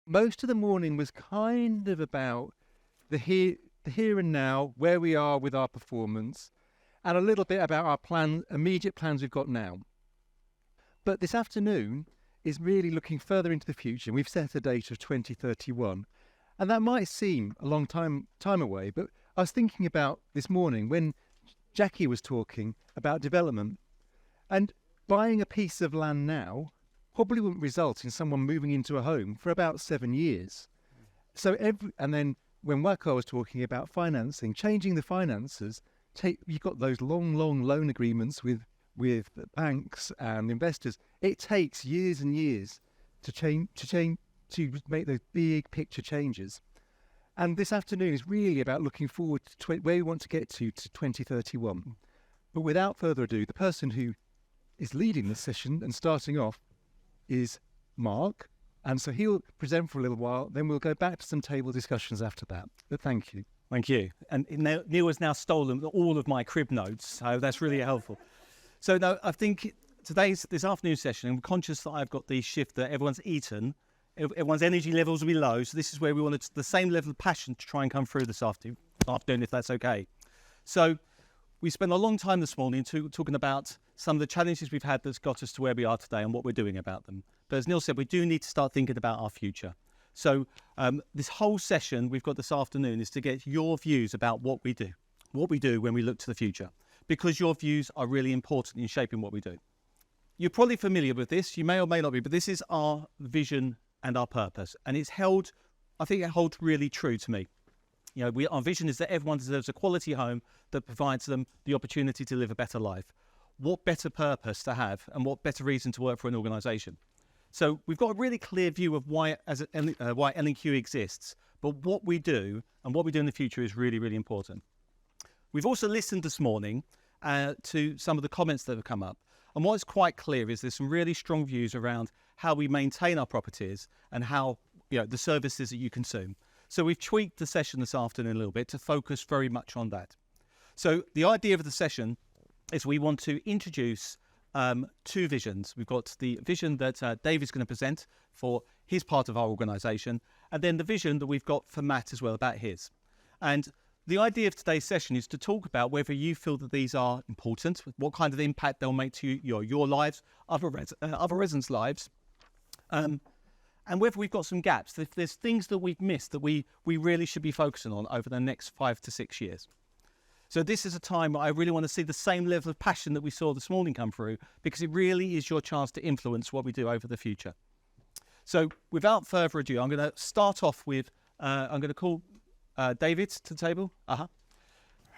Most of the morning was kind of about the here and now, where we are with our performance, and a little bit about our immediate plans we've got now. But this afternoon is really looking further into the future. We've set a date of 2031, and that might seem a long time away, but I was thinking about this morning when Jackie was talking about development, and buying a piece of land now probably wouldn't result in someone moving into a home for about 7 years. And then when Waqar was talking about financing, changing the finances, you've got those long loan agreements with banks and investors. It takes years and years to make those big picture changes. And this afternoon is really about looking forward to where we want to get to 2031. But without further ado, the person who is leading the session and starting off is Mark. And so he'll present for a little while, then we'll go back to some table discussions after that. But thank you. Thank you. And Neil has now stolen all of my crib notes, so that's really helpful. So no, I think this afternoon session, I'm conscious that I've got the shift that everyone's eaten, everyone's energy levels will be low, so this is where we wanted the same level of passion to try and come through this afternoon, if that's okay. So we spent a long time this morning talking about some of the challenges we've had that's got us to where we are today and what we're doing about them. But as Neil said, we do need to start thinking about our future. So this whole session we've got this afternoon is to get your views about what we do when we look to the future, because your views are really important in shaping what we do. You're probably familiar with this, you may or may not be, but this is our vision and our purpose. And I think it holds really true to me. You know, our vision is that everyone deserves a quality home that provides them the opportunity to live a better life. What better purpose to have and what better reason to work for an organisation? So we've got a really clear view of why L&Q exists, but what we do and what we do in the future is really, really important. We've also listened this morning to some of the comments that have come up. And what's quite clear is there's some really strong views around how we maintain our properties and how, the services that you consume. So we've tweaked the session this afternoon a little bit to focus very much on that. So the idea of the session is we want to introduce two visions. We've got the vision that Dave is going to present for his part of our organisation, and then the vision that we've got for Matt as well about his. And the idea of today's session is to talk about whether you feel that these are important, what kind of impact they'll make to your lives, other residents' lives, and whether we've got some gaps, if there's things that we've missed that we really should be focusing on over the next 5 to 6 years. So this is a time where I really want to see the same level of passion that we saw this morning come through, because it really is your chance to influence what we do over the future. So without further ado, I'm going to start off with, I'm going to call David to the table.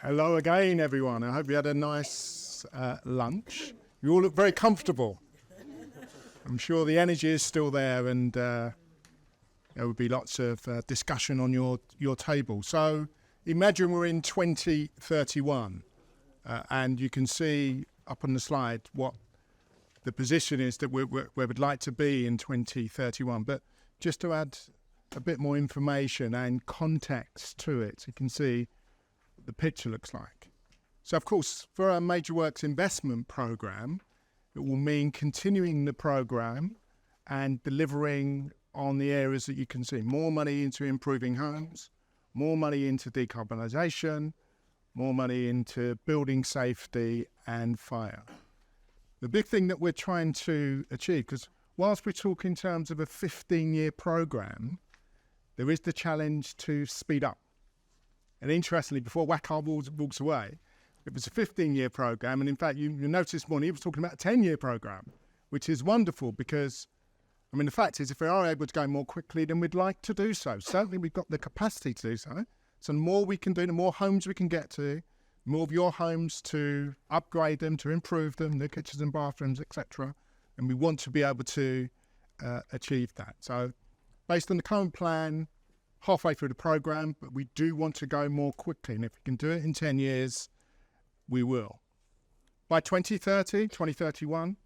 Hello again, everyone. I hope you had a nice lunch. You all look very comfortable. I'm sure the energy is still there, and there will be lots of discussion on your table. So imagine we're in 2031, and you can see up on the slide what the position is that where we'd like to be in 2031. But just to add a bit more information and context to it, you can see what the picture looks like. So, of course, for our Major Works investment programme, it will mean continuing the programme and delivering on the areas that you can see. More money into improving homes, more money into decarbonisation, more money into building safety and fire. The big thing that we're trying to achieve, because whilst we talk in terms of a 15-year programme, there is the challenge to speed up. And interestingly, before Waqar walks away, it was a 15-year programme, and in fact, you noticed this morning he was talking about a 10-year programme, which is wonderful because, the fact is, if we are able to go more quickly, then we'd like to do so. Certainly, we've got the capacity to do so. So the more we can do, the more homes we can get to, more of your homes to upgrade them, to improve them, the kitchens and bathrooms, etc. And we want to be able to achieve that. So based on the current plan, halfway through the programme, but we do want to go more quickly. And if we can do it in 10 years, we will. By 2030, 2031,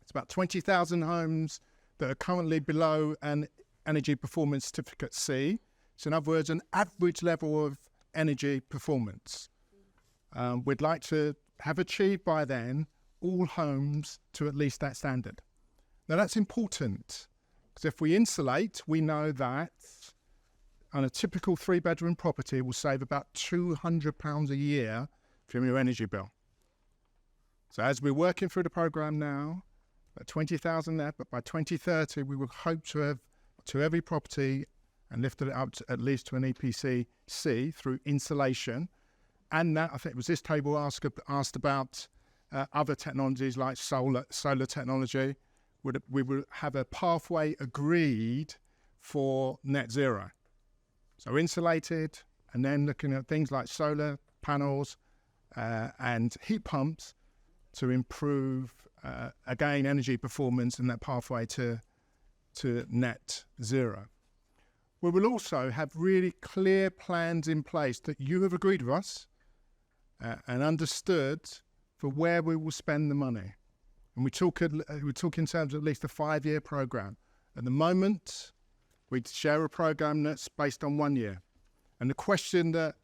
it's about 20,000 homes that are currently below an Energy Performance Certificate C. So in other words, an average level of energy performance. We'd like to have achieved by then all homes to at least that standard. Now that's important Because if we insulate, we know that on a typical 3-bedroom property will save about £200 a year from your energy bill. So as we're working through the programme now, at 20,000 there, but by 2030 we will hope to have to every property and lifted it up to, at least to an EPC C through insulation. And that, I think it was this table asked about other technologies like solar technology. We would have a pathway agreed for net zero. So insulated, and then looking at things like solar panels and heat pumps to improve, again, energy performance and that pathway to net zero. We will also have really clear plans in place that you have agreed with us and understood for where we will spend the money. And we talk in terms of at least a 5-year program. At the moment, we share a program that's based on 1 year. And the question that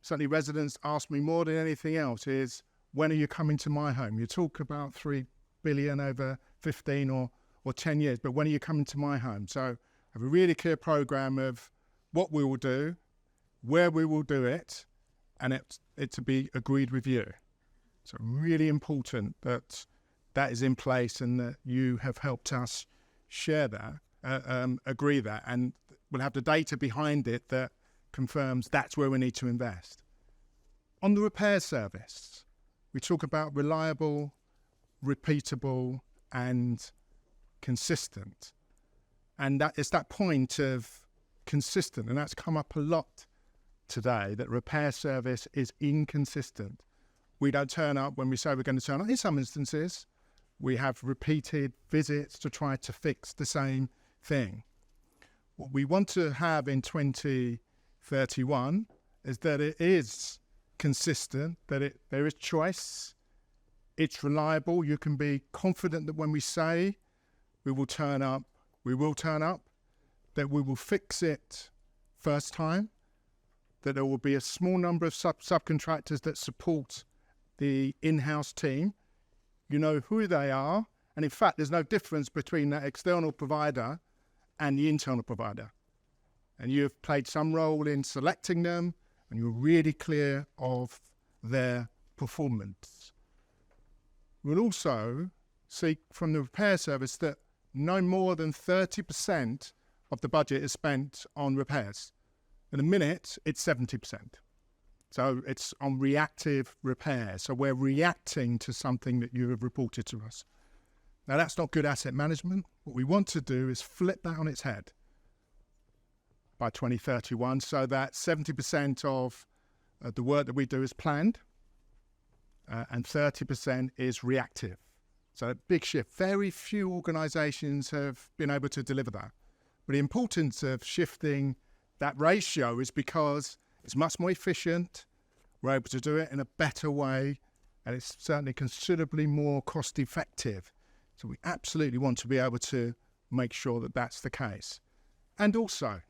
certainly residents ask me more than anything else is, when are you coming to my home? You talk about 3 billion over 15 or 10 years, but when are you coming to my home? So I have a really clear program of what we will do, where we will do it, and it to be agreed with you. So really important that that is in place and that you have helped us share that, agree that, and we'll have the data behind it that confirms that's where we need to invest. On the repair service, we talk about reliable, repeatable, and consistent. And that is that point of consistent, and that's come up a lot today, that repair service is inconsistent. We don't turn up when we say we're going to turn up. In some instances, we have repeated visits to try to fix the same thing. What we want to have in 2031 is that it is consistent, that there is choice, it's reliable. You can be confident that when we say we will turn up, we will turn up, that we will fix it first time, that there will be a small number of subcontractors that support the in-house team. You know who they are, and in fact there's no difference between that external provider and the internal provider. And you have played some role in selecting them, and you're really clear of their performance. We'll also seek from the repair service that no more than 30% of the budget is spent on repairs. In a minute, it's 70%. So it's on reactive repair. So we're reacting to something that you have reported to us. Now, that's not good asset management. What we want to do is flip that on its head by 2031 so that 70% of the work that we do is planned and 30% is reactive. So a big shift. Very few organisations have been able to deliver that. But the importance of shifting that ratio is because it's much more efficient, we're able to do it in a better way, and it's certainly considerably more cost effective. So we absolutely want to be able to make sure that that's the case. And also,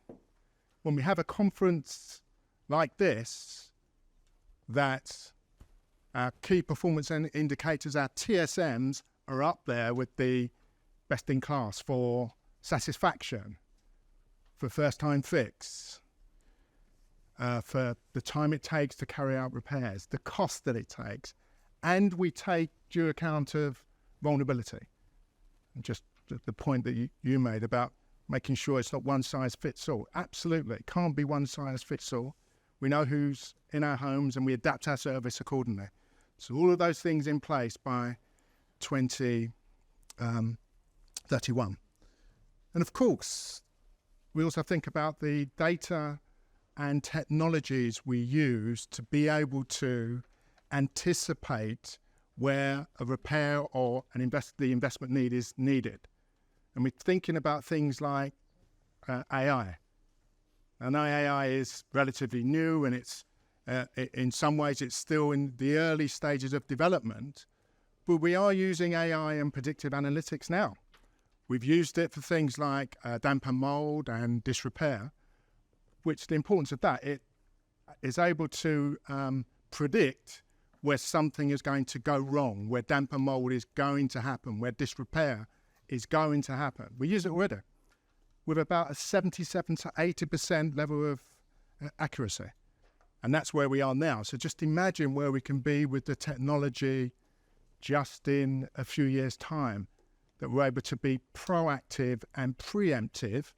when we have a conference like this, that our key performance indicators, our TSMs, are up there with the best in class for satisfaction, for first time fix, for the time it takes to carry out repairs, the cost that it takes, and we take due account of vulnerability. And just the point that you made about making sure it's not one size fits all. Absolutely, it can't be one size fits all. We know who's in our homes and we adapt our service accordingly. So all of those things in place by 2031. And of course, we also think about the data and technologies we use to be able to anticipate where a repair or the investment need is needed. And we're thinking about things like AI. And AI is relatively new, and it's in some ways it's still in the early stages of development, but we are using AI and predictive analytics now. We've used it for things like damp and mold and disrepair, which the importance of that, it is able to predict where something is going to go wrong, where damp and mold is going to happen, where disrepair is going to happen. We use it already. with about a 77 to 80% level of accuracy. And that's where we are now. So just imagine where we can be with the technology just in a few years' time, that we're able to be proactive and preemptive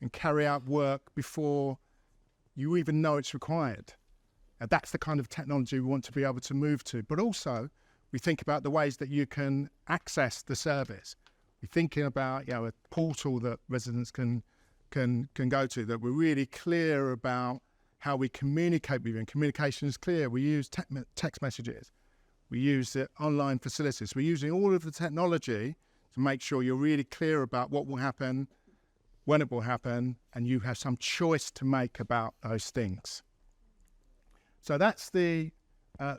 and carry out work before you even know it's required. And that's the kind of technology we want to be able to move to. But also, we think about the ways that you can access the service. We're thinking about, a portal that residents can go to, that we're really clear about how we communicate with you. And communication is clear. We use text messages. We use the online facilities. We're using all of the technology to make sure you're really clear about what will happen, when it will happen, and you have some choice to make about those things. So that's the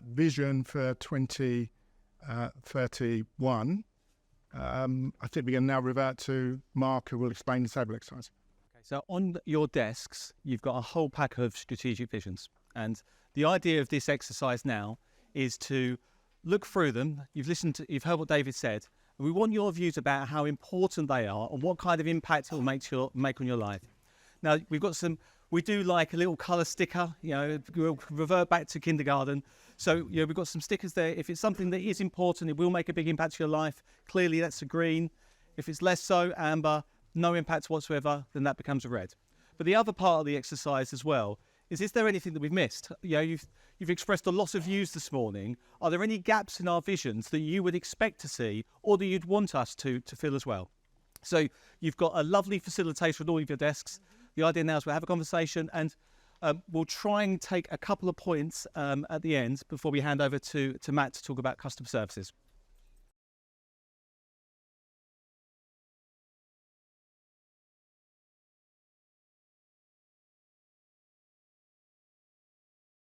vision for 2031. I think we can now revert to Mark, who will explain the table exercise. Okay, so on your desks, you've got a whole pack of strategic visions. And the idea of this exercise now is to look through them. You've heard what David said. And we want your views about how important they are and what kind of impact it will make on your life. Now, we do like a little colour sticker, we'll revert back to kindergarten. So, we've got some stickers there. If it's something that is important, it will make a big impact to your life. Clearly, that's a green. If it's less so, amber, no impact whatsoever, then that becomes a red. But the other part of the exercise as well is there anything that we've missed? You've expressed a lot of views this morning. Are there any gaps in our visions that you would expect to see or that you'd want us to fill as well? So you've got a lovely facilitator at all of your desks. The idea now is we'll have a conversation and we'll try and take a couple of points at the end before we hand over to Matt to talk about customer services.